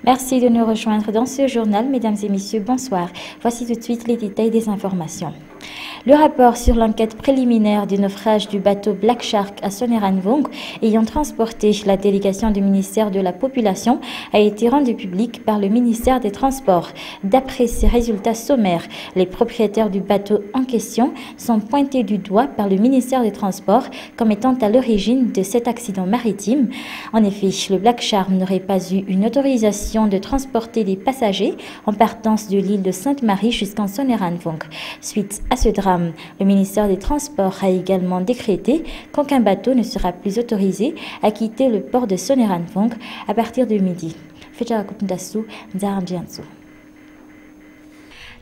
Merci de nous rejoindre dans ce journal, mesdames et messieurs, bonsoir. Voici tout de suite les détails des informations. Le rapport sur l'enquête préliminaire du naufrage du bateau Black Shark à Soneranvong ayant transporté la délégation du ministère de la Population a été rendu public par le ministère des Transports. D'après ces résultats sommaires, les propriétaires du bateau en question sont pointés du doigt par le ministère des Transports comme étant à l'origine de cet accident maritime. En effet, le Black Shark n'aurait pas eu une autorisation de transporter des passagers en partance de l'île de Sainte-Marie jusqu'en Soneranvong. Suite à ce drame, le ministère des Transports a également décrété qu'aucun bateau ne sera plus autorisé à quitter le port de Soneranvong à partir de midi.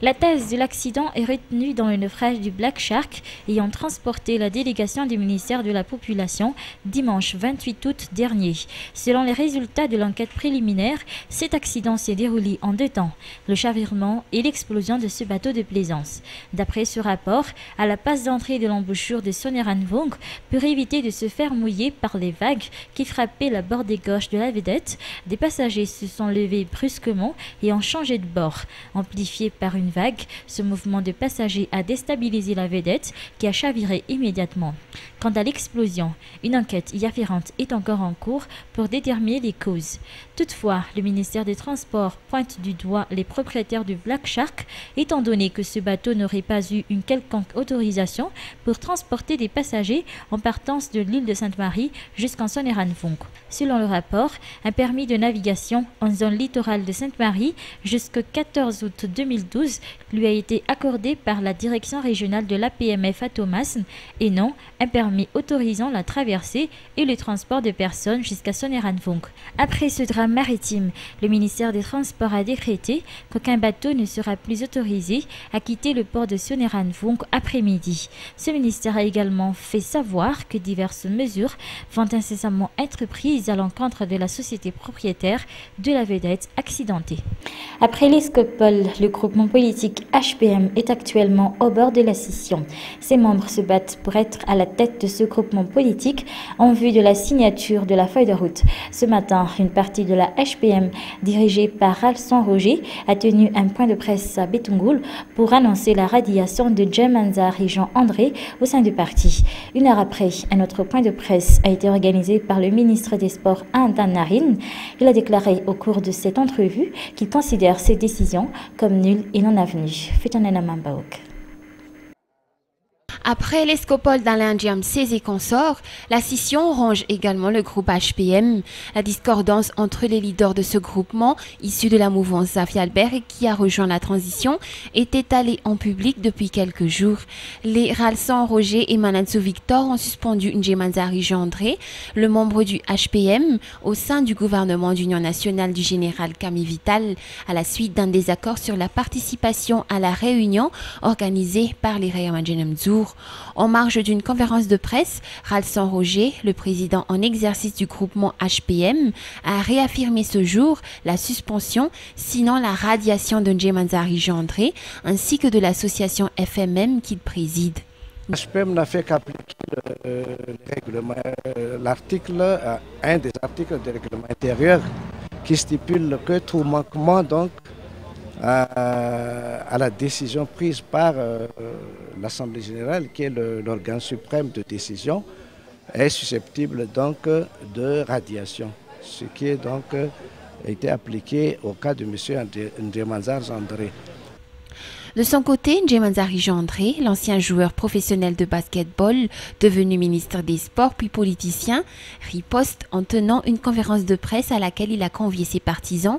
La thèse de l'accident est retenue dans le naufrage du Black Shark ayant transporté la délégation du ministère de la Population dimanche 28 août dernier. Selon les résultats de l'enquête préliminaire, cet accident s'est déroulé en deux temps, le chavirement et l'explosion de ce bateau de plaisance. D'après ce rapport, à la passe d'entrée de l'embouchure de Soneranvong, pour éviter de se faire mouiller par les vagues qui frappaient la bordée gauche de la vedette, des passagers se sont levés brusquement et ont changé de bord, amplifié par une vague. Ce mouvement de passagers a déstabilisé la vedette qui a chaviré immédiatement. Quant à l'explosion, une enquête y afférente est encore en cours pour déterminer les causes. Toutefois, le ministère des Transports pointe du doigt les propriétaires du Black Shark, étant donné que ce bateau n'aurait pas eu une quelconque autorisation pour transporter des passagers en partance de l'île de Sainte-Marie jusqu'en Soneranvong. Selon le rapport, un permis de navigation en zone littorale de Sainte-Marie jusqu'au 14 août 2012 lui a été accordé par la direction régionale de l'APMF à Thomas et non un permis autorisant la traversée et le transport de personnes jusqu'à Soneranvong. Après ce drame maritime, le ministère des Transports a décrété qu'aucun bateau ne sera plus autorisé à quitter le port de Soneranvong après-midi. Ce ministère a également fait savoir que diverses mesures vont incessamment être prises à l'encontre de la société propriétaire de la vedette accidentée. Après l'Escopole, le groupement politique HPM est actuellement au bord de la scission. Ses membres se battent pour être à la tête de ce groupement politique en vue de la signature de la feuille de route. Ce matin, une partie de la HPM, dirigée par Ralson Roger, a tenu un point de presse à Betungul pour annoncer la radiation de Djemanzar et Jean-André au sein du parti. Une heure après, un autre point de presse a été organisé par le ministre des Sports Andan Narin. Il a déclaré au cours de cette entrevue qu'il considère ces décisions comme nulles et non avenues. Après l'escopole d'Alain Diam-Cez et consorts, la scission ronge également le groupe HPM. La discordance entre les leaders de ce groupement, issu de la mouvance Zafi Albert et qui a rejoint la transition, est étalée en public depuis quelques jours. Les Ralson Roger et Mananso Victor ont suspendu Ndjemanzari Jean-André, le membre du HPM, au sein du gouvernement d'union nationale du général Camille Vital, à la suite d'un désaccord sur la participation à la réunion organisée par les Rayamadjenem Zour. En marge d'une conférence de presse, Ralson Roger, le président en exercice du groupement HPM, a réaffirmé ce jour la suspension, sinon la radiation de Ndjemanzari Jean-André, ainsi que de l'association FMM qu'il préside. HPM n'a fait qu'appliquer un des articles du règlement intérieur qui stipule que tout manquement donc à la décision prise par l'Assemblée générale, qui est l'organe suprême de décision, est susceptible donc de radiation, ce qui est donc a été appliqué au cas de M. Ndjemanzar Jean-André. De son côté, Ndjemanzari Jean-André, l'ancien joueur professionnel de basketball, devenu ministre des Sports puis politicien, riposte en tenant une conférence de presse à laquelle il a convié ses partisans.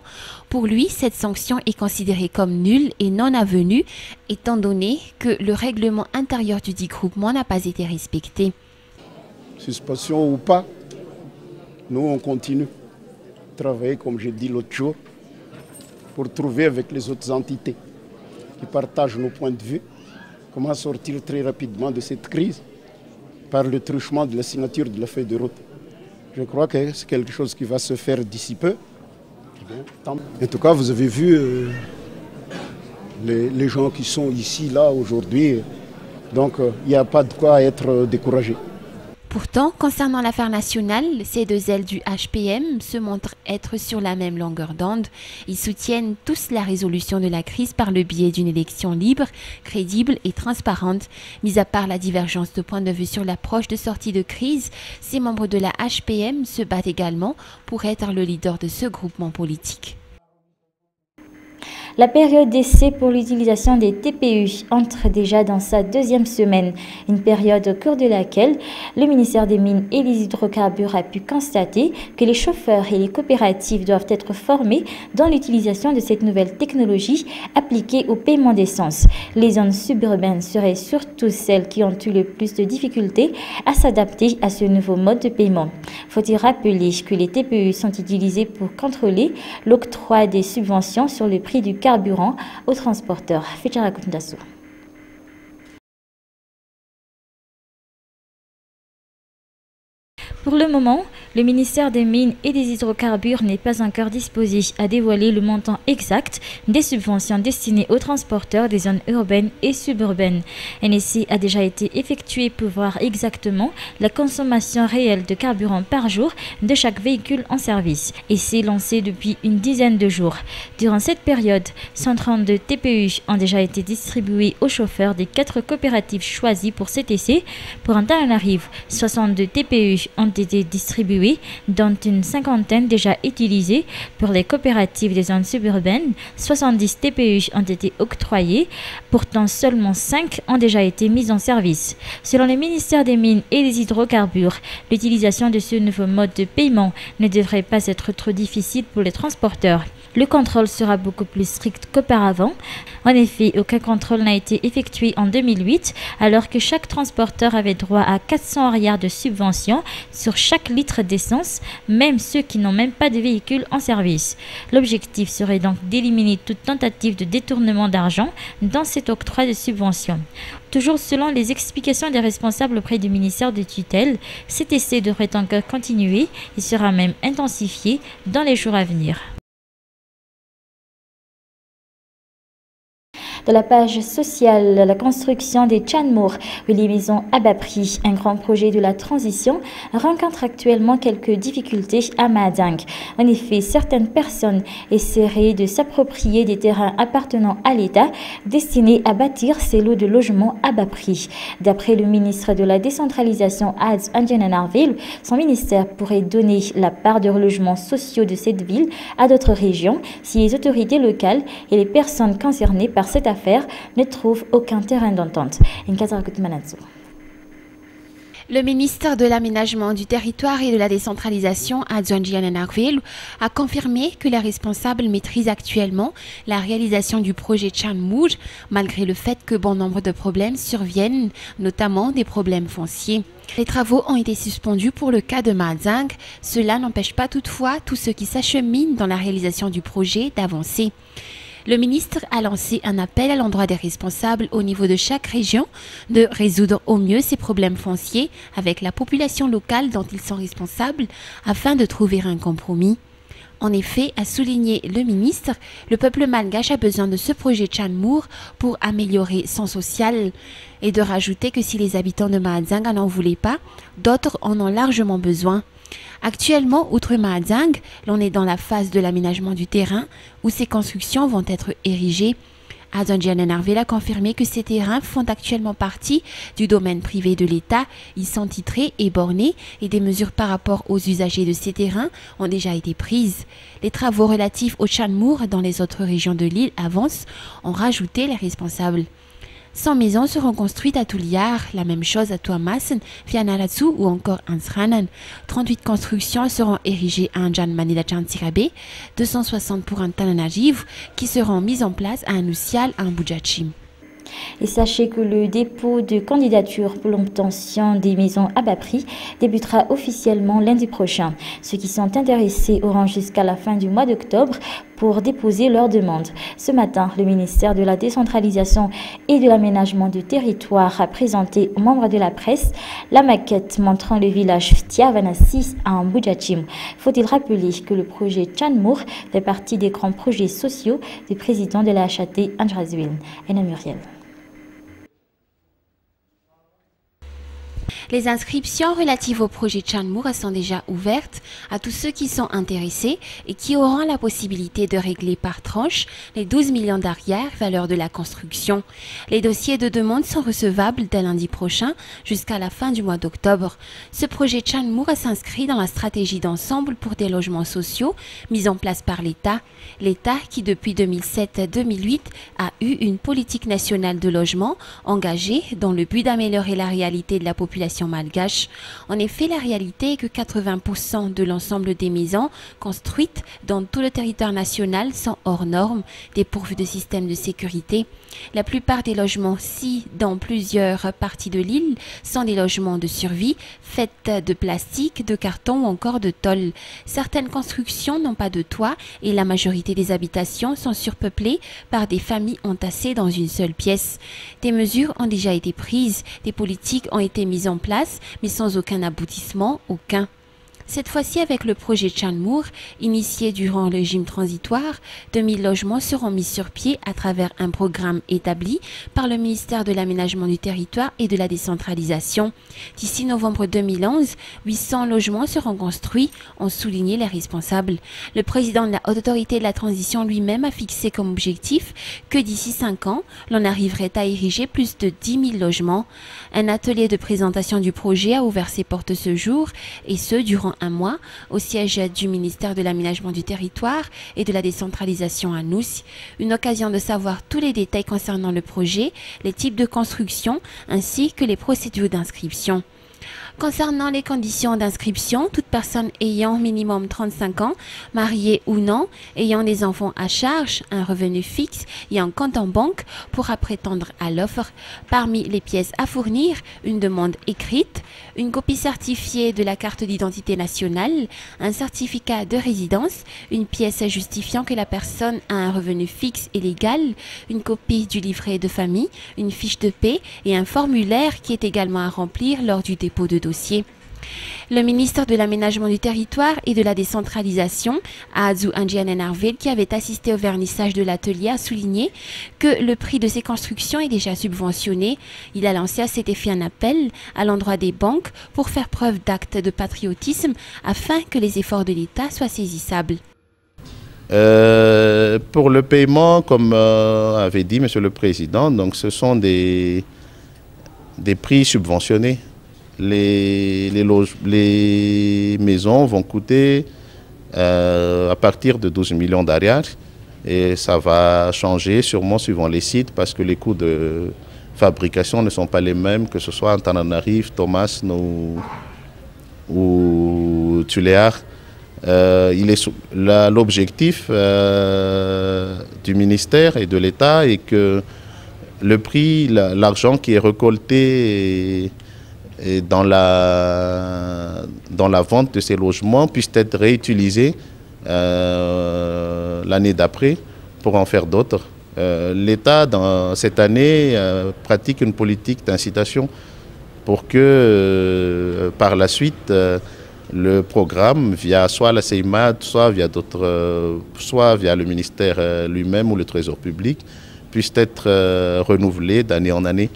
Pour lui, cette sanction est considérée comme nulle et non avenue, étant donné que le règlement intérieur du dit groupement n'a pas été respecté. Suspension ou pas, nous on continue de travailler, comme j'ai dit l'autre jour, pour trouver avec les autres entités qui partagent nos points de vue, comment sortir très rapidement de cette crise par le truchement de la signature de la feuille de route. Je crois que c'est quelque chose qui va se faire d'ici peu. En tout cas, vous avez vu les gens qui sont ici, là, aujourd'hui. Donc, il n'y a pas de quoi être découragé. Pourtant, concernant l'affaire nationale, ces deux ailes du HPM se montrent être sur la même longueur d'onde. Ils soutiennent tous la résolution de la crise par le biais d'une élection libre, crédible et transparente. Mis à part la divergence de point de vue sur l'approche de sortie de crise, ces membres de la HPM se battent également pour être le leader de ce groupement politique. La période d'essai pour l'utilisation des TPU entre déjà dans sa deuxième semaine, une période au cours de laquelle le ministère des Mines et des Hydrocarbures a pu constater que les chauffeurs et les coopératives doivent être formés dans l'utilisation de cette nouvelle technologie appliquée au paiement d'essence. Les zones suburbaines seraient surtout celles qui ont eu le plus de difficultés à s'adapter à ce nouveau mode de paiement. Faut-il rappeler que les TPU sont utilisés pour contrôler l'octroi des subventions sur le prix du carburant aux transporteurs. Pour le moment, le ministère des Mines et des Hydrocarbures n'est pas encore disposé à dévoiler le montant exact des subventions destinées aux transporteurs des zones urbaines et suburbaines. Un essai a déjà été effectué pour voir exactement la consommation réelle de carburant par jour de chaque véhicule en service. Essai lancé depuis une dizaine de jours. Durant cette période, 132 TPU ont déjà été distribués aux chauffeurs des 4 coopératives choisies pour cet essai. Pour un temps en arrive, 62 TPU ont été distribués, dont une cinquantaine déjà utilisés pour les coopératives des zones suburbaines. 70 TPU ont été octroyés, pourtant seulement 5 ont déjà été mis en service. Selon le ministère des Mines et des Hydrocarbures, l'utilisation de ce nouveau mode de paiement ne devrait pas être trop difficile pour les transporteurs. Le contrôle sera beaucoup plus strict qu'auparavant. En effet, aucun contrôle n'a été effectué en 2008, alors que chaque transporteur avait droit à 400 arrières de subvention sur chaque litre d'essence, même ceux qui n'ont même pas de véhicule en service. L'objectif serait donc d'éliminer toute tentative de détournement d'argent dans cet octroi de subvention. Toujours selon les explications des responsables auprès du ministère de tutelle, cet essai devrait encore continuer et sera même intensifié dans les jours à venir. De la page sociale, la construction des Chanmour, ou les maisons à bas prix, un grand projet de la transition, rencontre actuellement quelques difficultés à Mahadang. En effet, certaines personnes essaieraient de s'approprier des terrains appartenant à l'État destinés à bâtir ces lots de logements à bas prix. D'après le ministre de la décentralisation Ads Anjananarville, son ministère pourrait donner la part de logements sociaux de cette ville à d'autres régions si les autorités locales et les personnes concernées par cette affaire ne trouve aucun terrain d'entente. Le ministre de l'Aménagement du Territoire et de la Décentralisation, Adjanjiananarville, a confirmé que les responsables maîtrisent actuellement la réalisation du projet Chanmour, malgré le fait que bon nombre de problèmes surviennent, notamment des problèmes fonciers. Les travaux ont été suspendus pour le cas de Mahadang. Cela n'empêche pas toutefois tous ceux qui s'acheminent dans la réalisation du projet d'avancer. Le ministre a lancé un appel à l'endroit des responsables au niveau de chaque région de résoudre au mieux ces problèmes fonciers avec la population locale dont ils sont responsables afin de trouver un compromis. En effet, a souligné le ministre, le peuple malgache a besoin de ce projet Chanmour pour améliorer son social et de rajouter que si les habitants de Mahadang n'en voulaient pas, d'autres en ont largement besoin. Actuellement, outre Mahadang, l'on est dans la phase de l'aménagement du terrain où ces constructions vont être érigées. Adjanjiananarville a confirmé que ces terrains font actuellement partie du domaine privé de l'État. Ils sont titrés et bornés et des mesures par rapport aux usagers de ces terrains ont déjà été prises. Les travaux relatifs au Chanmour dans les autres régions de l'île avancent, ont rajouté les responsables. 100 maisons seront construites à Tuliar, la même chose à Tuamasen, Fianaratsu ou encore à Ansranan. 38 constructions seront érigées à Anjan Manila Chantirabe, 260 pour un Tananajiv, qui seront mises en place à Anusial à Mbujachim. Et sachez que le dépôt de candidature pour l'obtention des maisons à bas prix débutera officiellement lundi prochain. Ceux qui sont intéressés auront jusqu'à la fin du mois d'octobre pour déposer leur demande. Ce matin, le ministère de la Décentralisation et de l'Aménagement du Territoire a présenté aux membres de la presse la maquette montrant le village Tiavanassis à Mbujachim. Faut-il rappeler que le projet Chanmour fait partie des grands projets sociaux du président de la HAT, Andrazwil. Muriel. Les inscriptions relatives au projet Chanmour sont déjà ouvertes à tous ceux qui sont intéressés et qui auront la possibilité de régler par tranche les 12 millions d'arrière valeur de la construction. Les dossiers de demande sont recevables dès lundi prochain jusqu'à la fin du mois d'octobre. Ce projet Chanmour s'inscrit dans la stratégie d'ensemble pour des logements sociaux mise en place par l'État. L'État qui depuis 2007-2008 a eu une politique nationale de logement engagée dans le but d'améliorer la réalité de la population malgache. En effet, la réalité est que 80% de l'ensemble des maisons construites dans tout le territoire national sont hors normes, dépourvues de systèmes de sécurité. La plupart des logements, dans plusieurs parties de l'île, sont des logements de survie, faits de plastique, de carton ou encore de tôle. Certaines constructions n'ont pas de toit et la majorité des habitations sont surpeuplées par des familles entassées dans une seule pièce. Des mesures ont déjà été prises, des politiques ont été mises en place, mais sans aucun aboutissement, aucun. Cette fois-ci, avec le projet Chanmour, initié durant le régime transitoire, 2000 logements seront mis sur pied à travers un programme établi par le ministère de l'Aménagement du Territoire et de la Décentralisation. D'ici novembre 2011, 800 logements seront construits, ont souligné les responsables. Le président de la Haute Autorité de la Transition lui-même a fixé comme objectif que d'ici 5 ans, l'on arriverait à ériger plus de 10 000 logements. Un atelier de présentation du projet a ouvert ses portes ce jour, et ce, durant un mois, au siège du ministère de l'Aménagement du Territoire et de la Décentralisation à Nouss. Une occasion de savoir tous les détails concernant le projet, les types de construction ainsi que les procédures d'inscription. Concernant les conditions d'inscription, toute personne ayant minimum 35 ans, mariée ou non, ayant des enfants à charge, un revenu fixe et un compte en banque pourra prétendre à l'offre. Parmi les pièces à fournir, une demande écrite, une copie certifiée de la carte d'identité nationale, un certificat de résidence, une pièce justifiant que la personne a un revenu fixe et légal, une copie du livret de famille, une fiche de paie et un formulaire qui est également à remplir lors du dépôt de dossier. Le ministre de l'Aménagement du Territoire et de la Décentralisation, Azu Anjianenarville, qui avait assisté au vernissage de l'atelier, a souligné que le prix de ces constructions est déjà subventionné. Il a lancé à cet effet un appel à l'endroit des banques pour faire preuve d'actes de patriotisme afin que les efforts de l'État soient saisissables. Pour le paiement, comme avait dit M. le Président, donc ce sont des prix subventionnés. Les maisons vont coûter à partir de 12 millions d'ariars et ça va changer sûrement suivant les sites parce que les coûts de fabrication ne sont pas les mêmes, que ce soit en Tananarive, Thomas ou Tuléar. L'objectif du ministère et de l'État est que le prix, l'argent qui est récolté et dans la vente de ces logements puisse être réutilisé l'année d'après pour en faire d'autres. L'État, cette année, pratique une politique d'incitation pour que par la suite, le programme, via soit la CEIMAD, soit via le ministère lui-même ou le Trésor public, puisse être renouvelé d'année en année.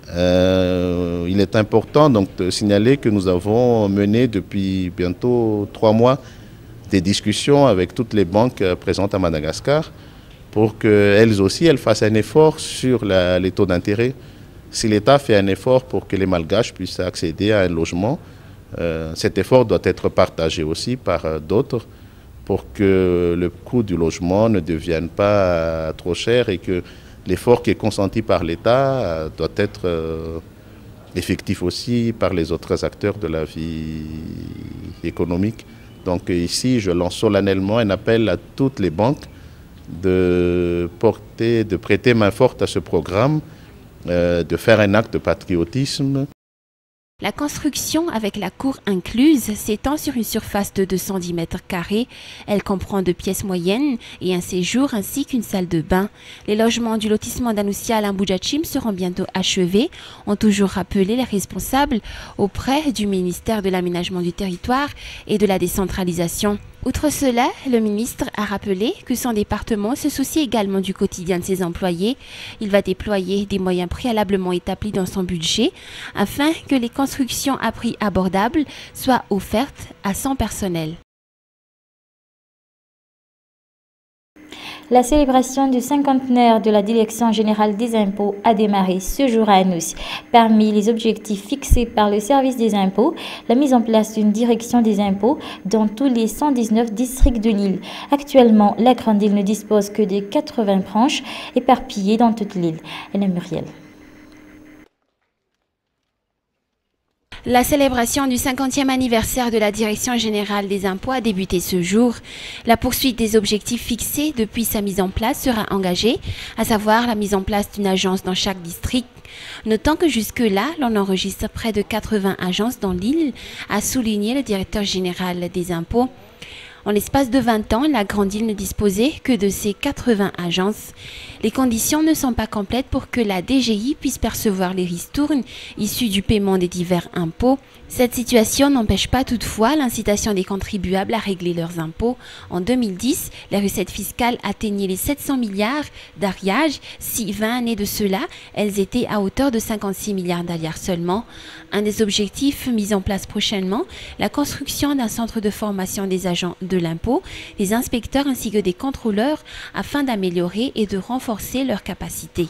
Il est important donc de signaler que nous avons mené depuis bientôt 3 mois des discussions avec toutes les banques présentes à Madagascar pour qu'elles aussi fassent un effort sur les taux d'intérêt. Si l'État fait un effort pour que les Malgaches puissent accéder à un logement, cet effort doit être partagé aussi par d'autres pour que le coût du logement ne devienne pas trop cher et que l'effort qui est consenti par l'État doit être effectif aussi par les autres acteurs de la vie économique. Donc ici, je lance solennellement un appel à toutes les banques de prêter main forte à ce programme, de faire un acte de patriotisme. La construction, avec la cour incluse, s'étend sur une surface de 210 mètres carrés. Elle comprend 2 pièces moyennes et un séjour ainsi qu'une salle de bain. Les logements du lotissement d'Anoussia à Limboudjatchim seront bientôt achevés, ont toujours rappelé les responsables auprès du ministère de l'Aménagement du Territoire et de la Décentralisation. Outre cela, le ministre a rappelé que son département se soucie également du quotidien de ses employés. Il va déployer des moyens préalablement établis dans son budget afin que les constructions à prix abordables soient offertes à son personnel. La célébration du cinquantenaire de la Direction générale des impôts a démarré ce jour à Nous. Parmi les objectifs fixés par le service des impôts, la mise en place d'une direction des impôts dans tous les 119 districts de l'île. Actuellement, la Grande Île ne dispose que de 80 branches éparpillées dans toute l'île. Muriel. La célébration du 50e anniversaire de la Direction générale des impôts a débuté ce jour. La poursuite des objectifs fixés depuis sa mise en place sera engagée, à savoir la mise en place d'une agence dans chaque district. Notant que jusque-là, l'on enregistre près de 80 agences dans l'île, a souligné le directeur général des impôts. En l'espace de 20 ans, la Grande Île ne disposait que de ces 80 agences. Les conditions ne sont pas complètes pour que la DGI puisse percevoir les ristournes issues du paiement des divers impôts. Cette situation n'empêche pas toutefois l'incitation des contribuables à régler leurs impôts. En 2010, les recettes fiscales atteignaient les 700 milliards d'ariages. Si 20 années de cela, elles étaient à hauteur de 56 milliards d'aliards seulement. Un des objectifs mis en place prochainement, la construction d'un centre de formation des agents de l'impôt, des inspecteurs ainsi que des contrôleurs afin d'améliorer et de renforcer leurs capacités.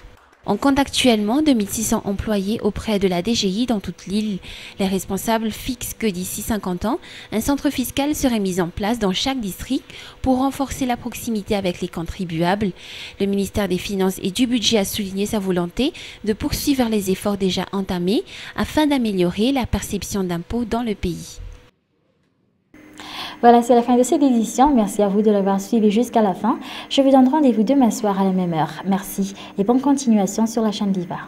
On compte actuellement 2600 employés auprès de la DGI dans toute l'île. Les responsables fixent que d'ici 50 ans, un centre fiscal serait mis en place dans chaque district pour renforcer la proximité avec les contribuables. Le ministère des Finances et du Budget a souligné sa volonté de poursuivre les efforts déjà entamés afin d'améliorer la perception d'impôts dans le pays. Voilà, c'est la fin de cette édition. Merci à vous de l'avoir suivi jusqu'à la fin. Je vous donne rendez-vous demain soir à la même heure. Merci et bonne continuation sur la chaîne Viva.